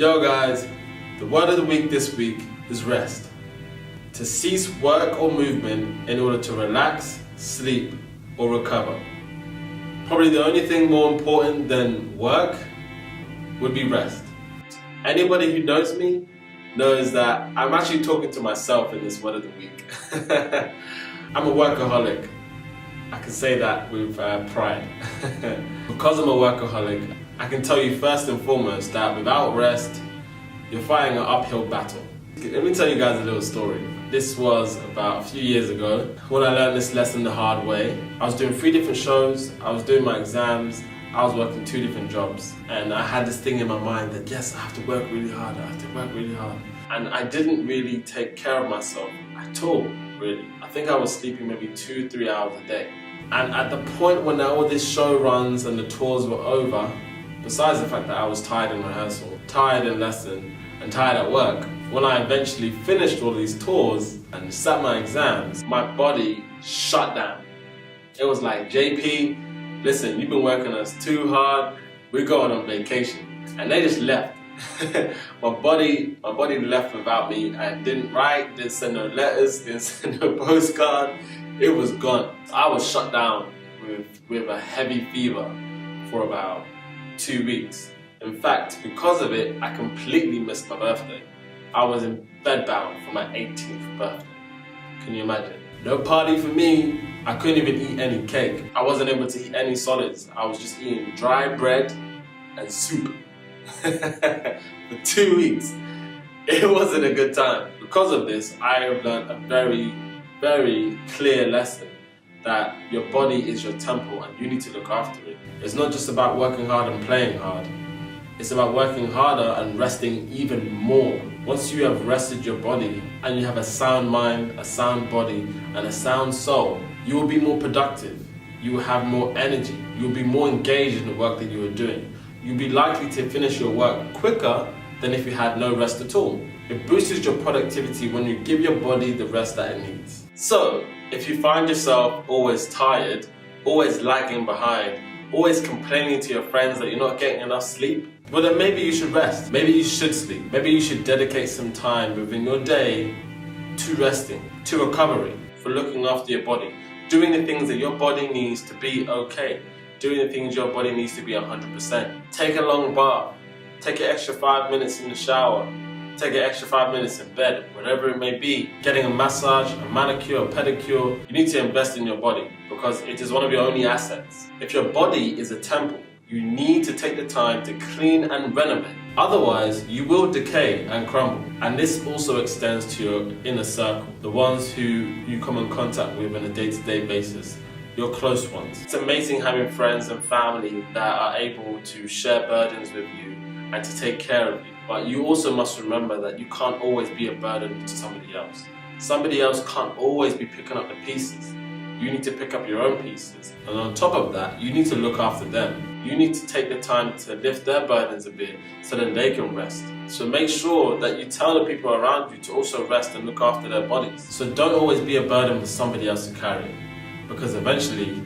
Yo guys, the word of the week this week is rest. To cease work or movement in order to relax, sleep, or recover. Probably the only thing more important than work would be rest. Anybody who knows me knows that I'm actually talking to myself in this word of the week. I'm a workaholic. I can say that with pride. Because I'm a workaholic, I can tell you first and foremost that without rest, you're fighting an uphill battle. Let me tell you guys a little story. This was about a few years ago when I learned this lesson the hard way. I was doing 3 different shows, I was doing my exams, I was working 2 different jobs, and I had this thing in my mind that yes, I have to work really hard, And I didn't really take care of myself at all, really. I think I was sleeping maybe 2-3 hours a day. And at the point when all this show runs and the tours were over, besides the fact that I was tired in rehearsal, tired in lesson, and tired at work, when I eventually finished all these tours and sat my exams, my body shut down. It was like, JP, listen, you've been working us too hard, we're going on vacation. And they just left. my body left without me. I didn't write, didn't send no letters, didn't send no postcard. It was gone. I was shut down with a heavy fever for about 2 weeks. In fact, because of it, I completely missed my birthday. I was in bed bound for my 18th birthday. Can you imagine? No party for me. I couldn't even eat any cake. I wasn't able to eat any solids. I was just eating dry bread and soup for 2 weeks. It wasn't a good time. Because of this, I have learned a very, very clear lesson that your body is your temple and you need to look after it. It's not just about working hard and playing hard. It's about working harder and resting even more. Once you have rested your body and you have a sound mind, a sound body, and a sound soul, you will be more productive. You will have more energy. You will be more engaged in the work that you are doing. You'll be likely to finish your work quicker than if you had no rest at all. It boosts your productivity when you give your body the rest that it needs. So, if you find yourself always tired, always lagging behind, always complaining to your friends that you're not getting enough sleep, well then maybe you should rest. Maybe you should sleep. Maybe you should dedicate some time within your day to resting, to recovery, for looking after your body, doing the things that your body needs to be okay, doing the things your body needs to be 100%. Take a long bath, take an extra 5 minutes in the shower, take an extra 5 minutes in bed, whatever it may be. Getting a massage, a manicure, a pedicure. You need to invest in your body because it is one of your only assets. If your body is a temple, you need to take the time to clean and renovate. Otherwise, you will decay and crumble. And this also extends to your inner circle, the ones who you come in contact with on a day-to-day basis, your close ones. It's amazing having friends and family that are able to share burdens with you and to take care of you. But you also must remember that you can't always be a burden to somebody else. Somebody else can't always be picking up the pieces. You need to pick up your own pieces. And on top of that, you need to look after them. You need to take the time to lift their burdens a bit so that they can rest. So make sure that you tell the people around you to also rest and look after their bodies. So don't always be a burden for somebody else to carry, because eventually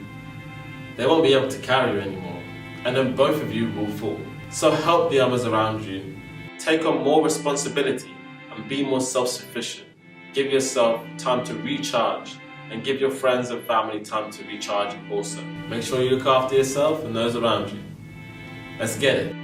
they won't be able to carry you anymore. And then both of you will fall. So help the others around you. Take on more responsibility and be more self-sufficient. Give yourself time to recharge and give your friends and family time to recharge also. Make sure you look after yourself and those around you. Let's get it.